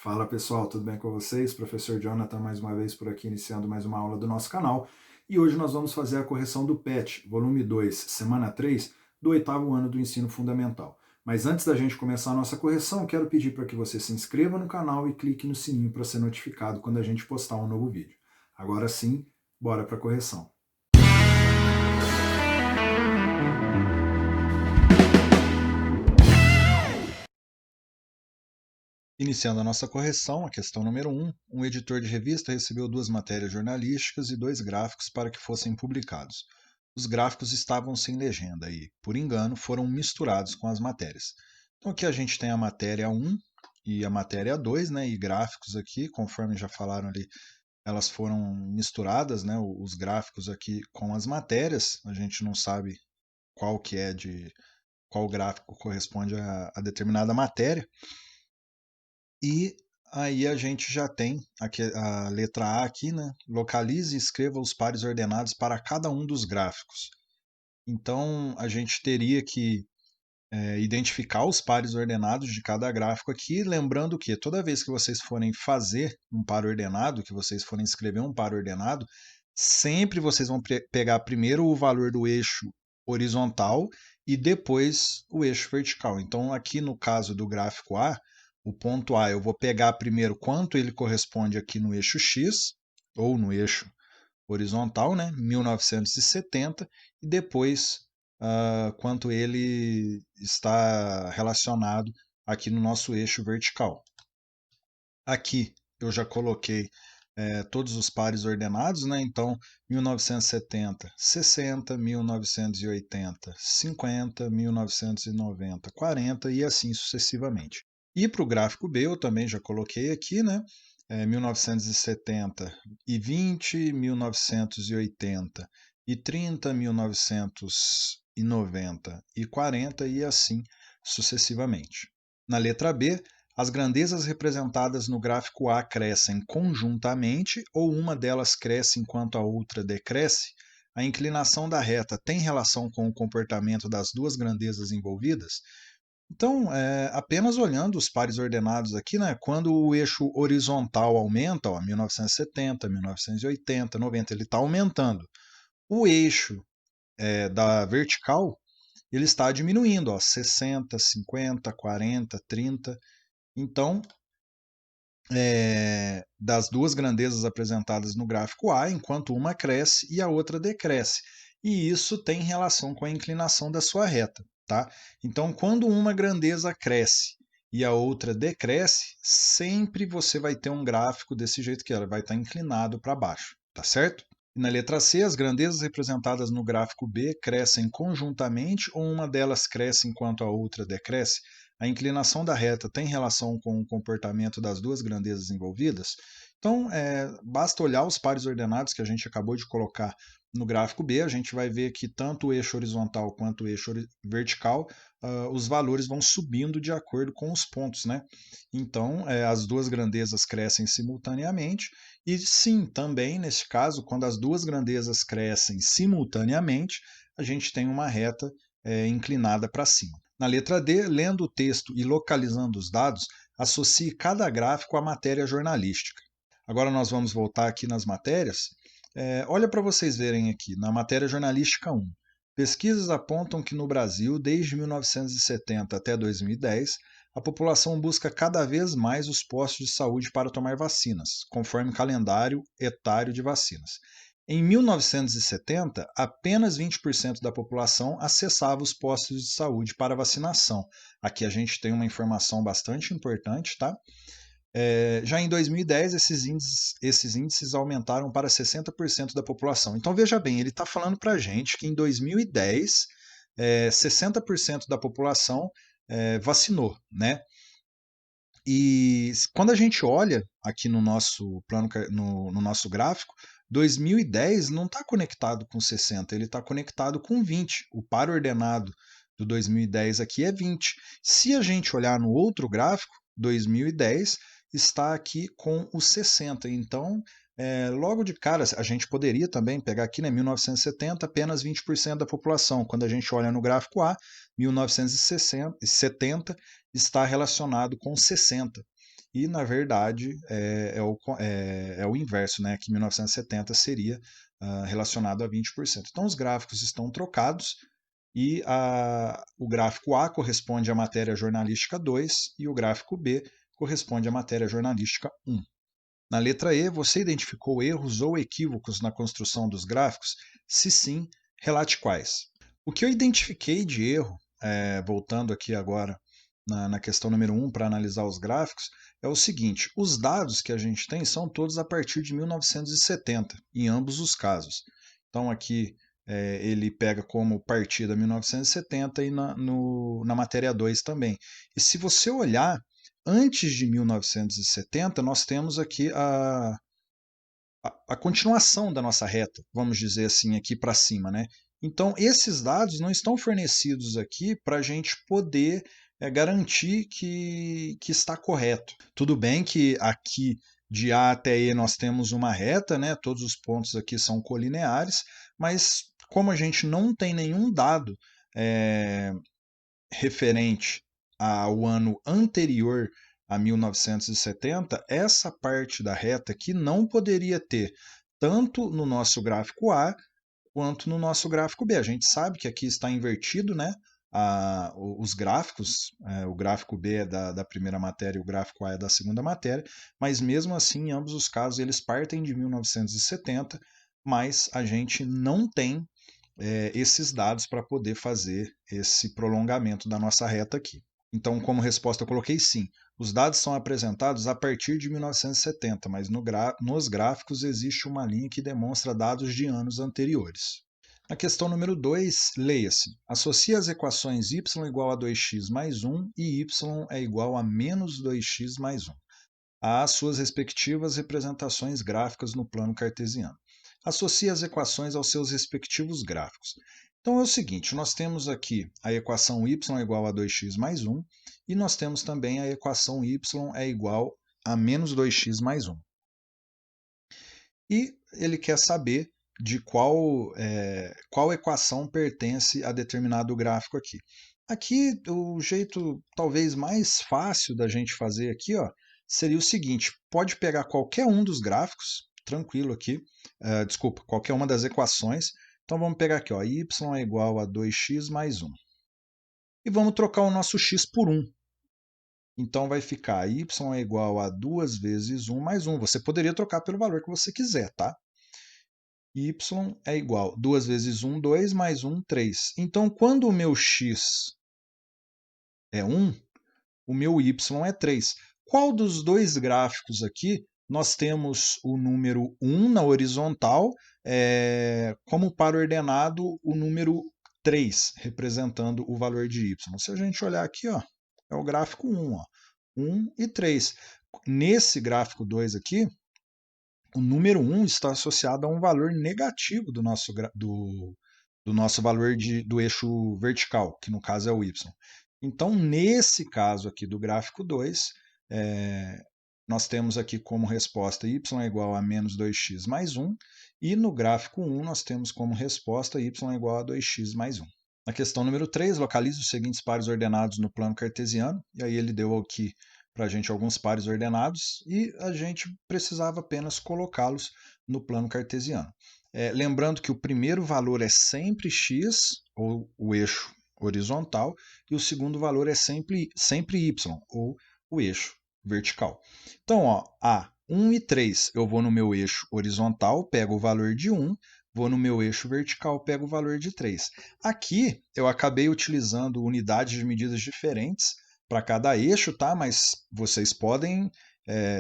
Fala pessoal, tudo bem com vocês? Professor Jonathan mais uma vez por aqui iniciando mais uma aula do nosso canal. E hoje nós vamos fazer a correção do PET, volume 2, semana 3, do oitavo ano do ensino fundamental. Mas antes da gente começar a nossa correção, quero pedir para que você se inscreva no canal e clique no sininho para ser notificado quando a gente postar um novo vídeo. Agora sim, bora para a correção. Iniciando a nossa correção, a questão número 1, um editor de revista recebeu 2 matérias jornalísticas e 2 gráficos para que fossem publicados. Os gráficos estavam sem legenda e, por engano, foram misturados com as matérias. Então aqui a gente tem a matéria 1 e a matéria 2, né, e gráficos aqui, conforme já falaram ali, elas foram misturadas, né, os gráficos aqui com as matérias. A gente não sabe qual que é qual gráfico corresponde a determinada matéria. E aí a gente já tem aqui a letra A aqui, né? Localize e escreva os pares ordenados para cada um dos gráficos. Então a gente teria que identificar os pares ordenados de cada gráfico aqui, lembrando que toda vez que vocês forem fazer um par ordenado, que vocês forem escrever um par ordenado, sempre vocês vão pegar primeiro o valor do eixo horizontal e depois o eixo vertical. Então aqui no caso do gráfico A, o ponto A eu vou pegar primeiro quanto ele corresponde aqui no eixo X, ou no eixo horizontal, né, 1970, e depois quanto ele está relacionado aqui no nosso eixo vertical. Aqui eu já coloquei todos os pares ordenados, né? Então 1970, 60, 1980, 50, 1990, 40 e assim sucessivamente. E para o gráfico B eu também já coloquei aqui, né? 1970 e 20, 1980 e 30, 1990 e 40 e assim sucessivamente. Na letra B, as grandezas representadas no gráfico A crescem conjuntamente ou uma delas cresce enquanto a outra decresce? A inclinação da reta tem relação com o comportamento das duas grandezas envolvidas? Então, apenas olhando os pares ordenados aqui, né, quando o eixo horizontal aumenta, ó, 1970, 1980, 90, ele está aumentando. O eixo da vertical, ele está diminuindo, ó, 60, 50, 40, 30. Então, das duas grandezas apresentadas no gráfico A, enquanto uma cresce e a outra decresce. E isso tem relação com a inclinação da sua reta. Tá? Então, quando uma grandeza cresce e a outra decresce, sempre você vai ter um gráfico desse jeito que ela vai estar inclinado para baixo. Tá certo? E na letra C, as grandezas representadas no gráfico B crescem conjuntamente ou uma delas cresce enquanto a outra decresce? A inclinação da reta tem relação com o comportamento das duas grandezas envolvidas? Então, basta olhar os pares ordenados que a gente acabou de colocar no gráfico B, a gente vai ver que tanto o eixo horizontal quanto o eixo vertical, os valores vão subindo de acordo com os pontos, né? Então, as duas grandezas crescem simultaneamente, e sim, também, nesse caso, quando as duas grandezas crescem simultaneamente, a gente tem uma reta inclinada para cima. Na letra D, lendo o texto e localizando os dados, associe cada gráfico à matéria jornalística. Agora nós vamos voltar aqui nas matérias. Olha para vocês verem aqui, na matéria jornalística 1. Pesquisas apontam que no Brasil, desde 1970 até 2010, a população busca cada vez mais os postos de saúde para tomar vacinas, conforme calendário etário de vacinas. Em 1970, apenas 20% da população acessava os postos de saúde para vacinação. Aqui a gente tem uma informação bastante importante, tá? Já em 2010, esses índices aumentaram para 60% da população. Então, veja bem, ele está falando para a gente que em 2010, 60% da população vacinou, né? E quando a gente olha aqui no nosso plano, no nosso gráfico, 2010 não está conectado com 60, ele está conectado com 20. O par ordenado do 2010 aqui é 20. Se a gente olhar no outro gráfico, 2010 está aqui com os 60. Então, logo de cara, a gente poderia também pegar aqui, né, 1970, apenas 20% da população. Quando a gente olha no gráfico A, 1970 está relacionado com 60. e, na verdade, é o inverso, né? Que 1970 seria relacionado a 20%. Então, os gráficos estão trocados e o gráfico A corresponde à matéria jornalística 2 e o gráfico B corresponde à matéria jornalística 1. Na letra E, você identificou erros ou equívocos na construção dos gráficos? Se sim, relate quais. O que eu identifiquei de erro, voltando aqui agora na questão número 1 para analisar os gráficos, é o seguinte: os dados que a gente tem são todos a partir de 1970, em ambos os casos. Então aqui ele pega como partida 1970 e na matéria 2 também. E se você olhar, antes de 1970, nós temos aqui a continuação da nossa reta, vamos dizer assim, aqui para cima, né? Então, esses dados não estão fornecidos aqui para a gente poder garantir que está correto. Tudo bem que aqui de A até E nós temos uma reta, né? Todos os pontos aqui são colineares, mas como a gente não tem nenhum dado referente ao ano anterior a 1970, essa parte da reta aqui não poderia ter tanto no nosso gráfico A quanto no nosso gráfico B. A gente sabe que aqui está invertido, né? Os gráficos, o gráfico B é da primeira matéria e o gráfico A é da segunda matéria, mas mesmo assim, em ambos os casos, eles partem de 1970, mas a gente não tem esses dados para poder fazer esse prolongamento da nossa reta aqui. Então, como resposta, eu coloquei sim. Os dados são apresentados a partir de 1970, mas nos gráficos existe uma linha que demonstra dados de anos anteriores. Na questão número 2, leia-se: associe as equações y igual a 2x mais 1 e y é igual a menos 2x mais 1 às suas respectivas representações gráficas no plano cartesiano. Associe as equações aos seus respectivos gráficos. Então é o seguinte, nós temos aqui a equação y é igual a 2x mais 1 e nós temos também a equação y é igual a menos 2x mais 1. E ele quer saber de qual equação pertence a determinado gráfico aqui. Aqui, o jeito talvez mais fácil da gente fazer aqui, ó, seria o seguinte: pode pegar qualquer um dos gráficos, tranquilo aqui, desculpa, qualquer uma das equações. Então vamos pegar aqui, ó, y é igual a 2x mais 1. E vamos trocar o nosso x por 1. Então vai ficar y é igual a 2 vezes 1 mais 1. Você poderia trocar pelo valor que você quiser, tá? Y é igual a 2 vezes 1, 2, mais 1, 3. Então, quando o meu x é 1, o meu y é 3. Qual dos dois gráficos aqui nós temos o número 1 na horizontal, como par ordenado o número 3, representando o valor de y? Se a gente olhar aqui, ó, é o gráfico 1, ó, 1 e 3. Nesse gráfico 2 aqui, o número 1 está associado a um valor negativo do nosso valor do eixo vertical, que no caso é o y. Então, nesse caso aqui do gráfico 2, nós temos aqui como resposta y é igual a menos 2x mais 1, e no gráfico 1 nós temos como resposta y é igual a 2x mais 1. Na questão número 3, localize os seguintes pares ordenados no plano cartesiano, e aí ele deu aqui para a gente alguns pares ordenados e a gente precisava apenas colocá-los no plano cartesiano. Lembrando que o primeiro valor é sempre x, ou o eixo horizontal, e o segundo valor é sempre y, ou o eixo vertical. Então, ó, 1 e 3, eu vou no meu eixo horizontal, pego o valor de 1, vou no meu eixo vertical, pego o valor de 3. Aqui eu acabei utilizando unidades de medidas diferentes para cada eixo, tá? Mas vocês podem,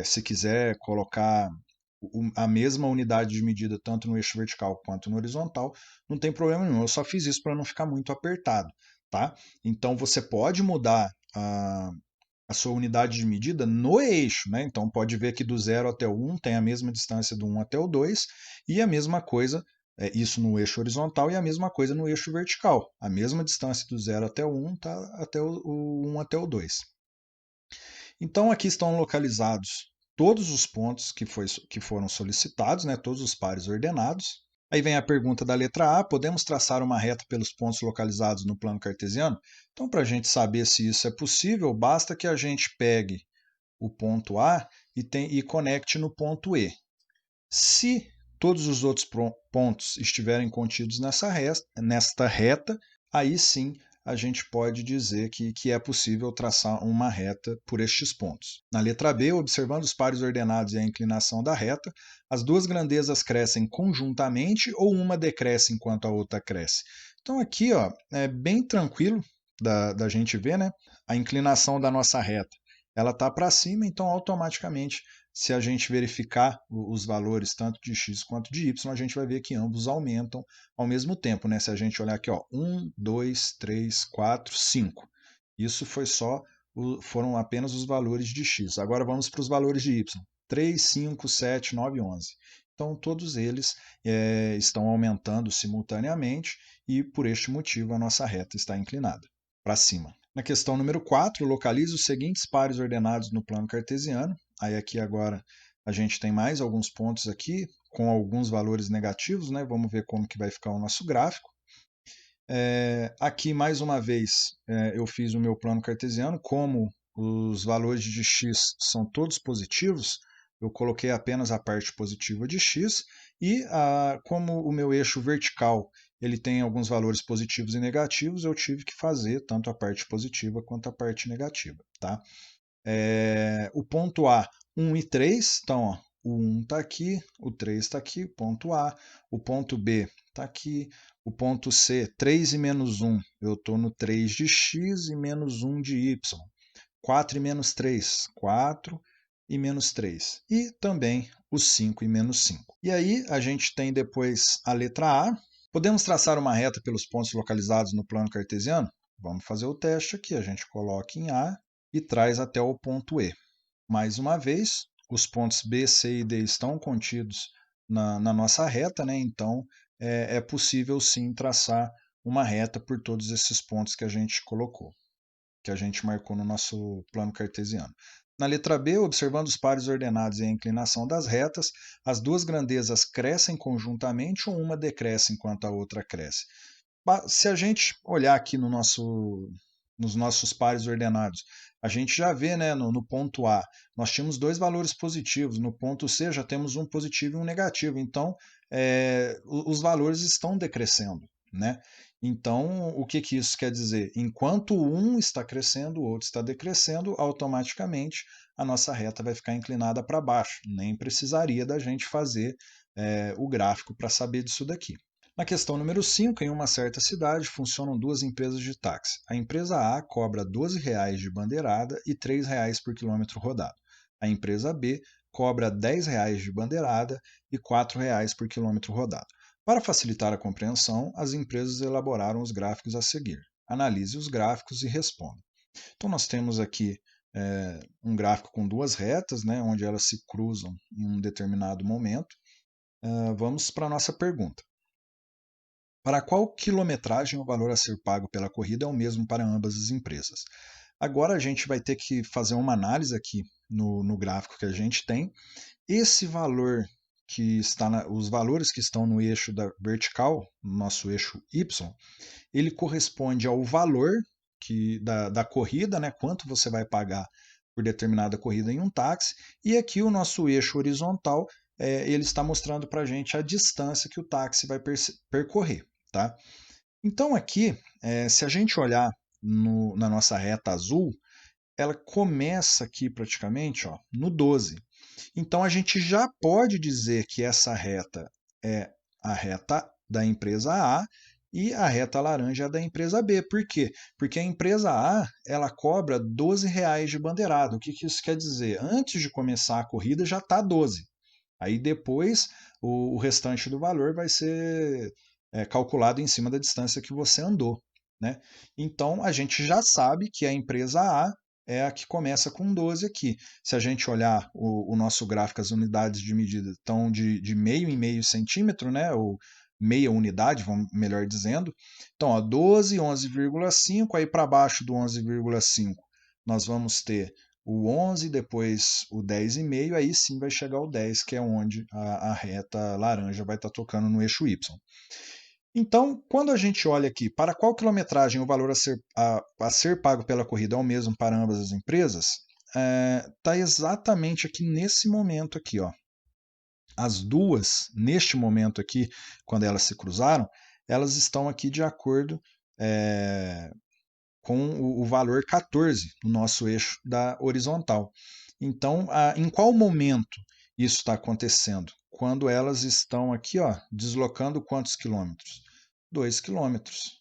se quiser colocar a mesma unidade de medida tanto no eixo vertical quanto no horizontal, não tem problema nenhum. Eu só fiz isso para não ficar muito apertado, tá? Então você pode mudar a sua unidade de medida no eixo, né? Então pode ver que do 0 até o 1 tem a mesma distância do 1 até o 2 e a mesma coisa, isso no eixo horizontal e a mesma coisa no eixo vertical. A mesma distância do 0 até o 1 está até o 1 até o 2. Então aqui estão localizados todos os pontos que foram solicitados, né? Todos os pares ordenados. Aí vem a pergunta da letra A: podemos traçar uma reta pelos pontos localizados no plano cartesiano? Então, para a gente saber se isso é possível, basta que a gente pegue o ponto A e conecte no ponto E. Se todos os outros pontos estiverem contidos nesta reta, aí sim a gente pode dizer que é possível traçar uma reta por estes pontos. Na letra B, observando os pares ordenados e a inclinação da reta, as duas grandezas crescem conjuntamente ou uma decresce enquanto a outra cresce. Então aqui ó, é bem tranquilo da gente ver, né? A inclinação da nossa reta ela está para cima, então automaticamente se a gente verificar os valores tanto de x quanto de y, a gente vai ver que ambos aumentam ao mesmo tempo, né? Se a gente olhar aqui, ó, 1, 2, 3, 4, 5. Isso foram apenas os valores de x. Agora vamos para os valores de y. 3, 5, 7, 9, 11. Então todos eles estão aumentando simultaneamente e por este motivo a nossa reta está inclinada para cima. Na questão número 4, localize os seguintes pares ordenados no plano cartesiano. Aí aqui agora a gente tem mais alguns pontos aqui com alguns valores negativos, né? Vamos ver como que vai ficar o nosso gráfico. Aqui mais uma vez eu fiz o meu plano cartesiano, como os valores de x são todos positivos, eu coloquei apenas a parte positiva de x e como o meu eixo vertical ele tem alguns valores positivos e negativos, eu tive que fazer tanto a parte positiva quanto a parte negativa. Tá? O ponto A, 1 e 3, então ó, o 1 está aqui, o 3 está aqui, ponto A, o ponto B está aqui, o ponto C, 3 e menos 1, eu estou no 3 de x e menos 1 de y. 4 e menos 3, 4 e menos 3. E também o 5 e menos 5. E aí a gente tem depois a letra A. Podemos traçar uma reta pelos pontos localizados no plano cartesiano? Vamos fazer o teste aqui. A gente coloca em A e traz até o ponto E. Mais uma vez, os pontos B, C e D estão contidos na nossa reta, né? Então é possível sim traçar uma reta por todos esses pontos que a gente colocou, que a gente marcou no nosso plano cartesiano. Na letra B, observando os pares ordenados e a inclinação das retas, as duas grandezas crescem conjuntamente ou uma decresce enquanto a outra cresce. Se a gente olhar aqui nos nossos pares ordenados, a gente já vê, né, no ponto A, nós tínhamos dois valores positivos, no ponto C já temos um positivo e um negativo, então os valores estão decrescendo, né? Então, o que isso quer dizer? Enquanto um está crescendo, o outro está decrescendo, automaticamente a nossa reta vai ficar inclinada para baixo. Nem precisaria da gente fazer o gráfico para saber disso daqui. Na questão número 5, em uma certa cidade, funcionam duas empresas de táxi. A empresa A cobra R$ 12,00 de bandeirada e R$ 3,00 por quilômetro rodado. A empresa B cobra R$ 10,00 de bandeirada e R$ 4,00 por quilômetro rodado. Para facilitar a compreensão, as empresas elaboraram os gráficos a seguir. Analise os gráficos e responda. Então, nós temos aqui um gráfico com duas retas, né, onde elas se cruzam em um determinado momento. Vamos para a nossa pergunta. Para qual quilometragem o valor a ser pago pela corrida é o mesmo para ambas as empresas? Agora a gente vai ter que fazer uma análise aqui no gráfico que a gente tem. Esse valor que está os valores que estão no eixo vertical, no nosso eixo Y, ele corresponde ao valor da corrida, né? Quanto você vai pagar por determinada corrida em um táxi, e aqui o nosso eixo horizontal ele está mostrando para a gente a distância que o táxi vai percorrer. Tá? Então aqui, se a gente olhar na nossa reta azul, ela começa aqui praticamente no 12. Então a gente já pode dizer que essa reta é a reta da empresa A e a reta laranja é da empresa B. Por quê? Porque a empresa A ela cobra R$ 12,00 de bandeirada. O que isso quer dizer? Antes de começar a corrida já está 12. Aí depois o restante do valor vai ser calculado em cima da distância que você andou. Né? Então a gente já sabe que a empresa A é a que começa com 12 aqui. Se a gente olhar o nosso gráfico, as unidades de medida estão de meio em meio centímetro, né? Ou meia unidade, melhor dizendo. Então, ó, 12, 11,5, aí para baixo do 11,5 nós vamos ter o 11, depois o 10,5, aí sim vai chegar o 10, que é onde a reta laranja vai estar tocando no eixo Y. Então, quando a gente olha aqui, para qual quilometragem o valor a ser pago pela corrida é o mesmo para ambas as empresas, está exatamente aqui nesse momento aqui, ó. As duas, neste momento aqui, quando elas se cruzaram, elas estão aqui de acordo com o valor 14 no nosso eixo da horizontal. Então, em qual momento isso está acontecendo? Quando elas estão aqui, ó, deslocando quantos quilômetros? 2 quilômetros.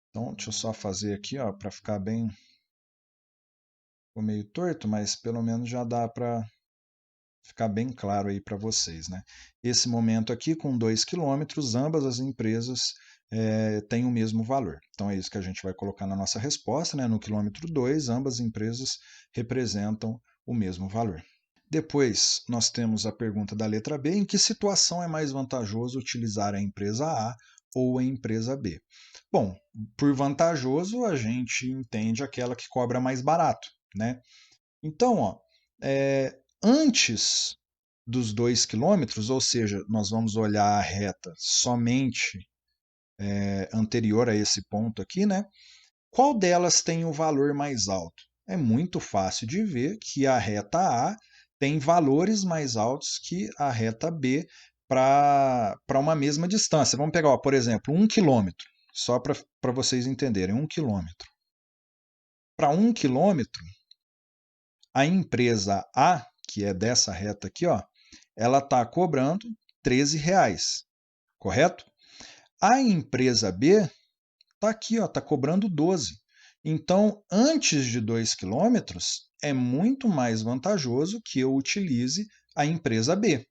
Então, deixa eu só fazer aqui, ó, para ficar bem... Ficou meio torto, mas pelo menos já dá para ficar bem claro aí para vocês, né? Esse momento aqui, com 2 quilômetros, ambas as empresas têm o mesmo valor. Então é isso que a gente vai colocar na nossa resposta, né? No quilômetro 2, ambas as empresas representam o mesmo valor. Depois, nós temos a pergunta da letra B: em que situação é mais vantajoso utilizar a empresa A ou a empresa B? Bom, por vantajoso, a gente entende aquela que cobra mais barato, né? Então, ó, antes dos 2 quilômetros, ou seja, nós vamos olhar a reta somente anterior a esse ponto aqui, né? Qual delas tem o valor mais alto? É muito fácil de ver que a reta A tem valores mais altos que a reta B para uma mesma distância. Vamos pegar, ó, por exemplo, 1 quilômetro, só para vocês entenderem, 1 quilômetro. Para 1 quilômetro, a empresa A, que é dessa reta aqui, ó, ela está cobrando R$13, correto? A empresa B está aqui, ó, está cobrando 12. Então, antes de 2 quilômetros, é muito mais vantajoso que eu utilize a empresa B.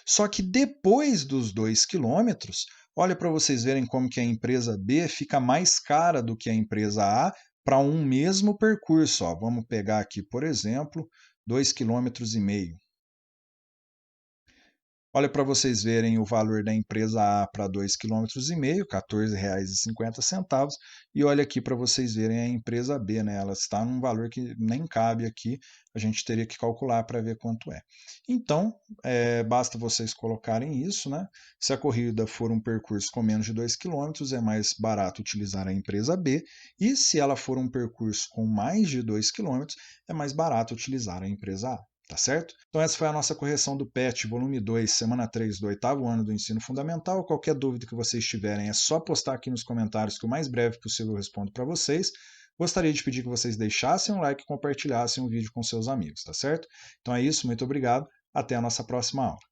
Só que depois dos 2 quilômetros, olha para vocês verem como que a empresa B fica mais cara do que a empresa A para um mesmo percurso. Ó. Vamos pegar aqui, por exemplo, 2,5 km. Olha para vocês verem o valor da empresa A para 2,5 km, R$14,50. E olha aqui para vocês verem a empresa B, né? Ela está num valor que nem cabe aqui, a gente teria que calcular para ver quanto é. Então, basta vocês colocarem isso, né? Se a corrida for um percurso com menos de 2 km, é mais barato utilizar a empresa B, e se ela for um percurso com mais de 2 km, é mais barato utilizar a empresa A. Tá certo? Então essa foi a nossa correção do PET, volume 2, semana 3 do 8º ano do ensino fundamental. Qualquer dúvida que vocês tiverem é só postar aqui nos comentários que o mais breve possível eu respondo para vocês. Gostaria de pedir que vocês deixassem um like e compartilhassem o vídeo com seus amigos, tá certo? Então é isso, muito obrigado, até a nossa próxima aula.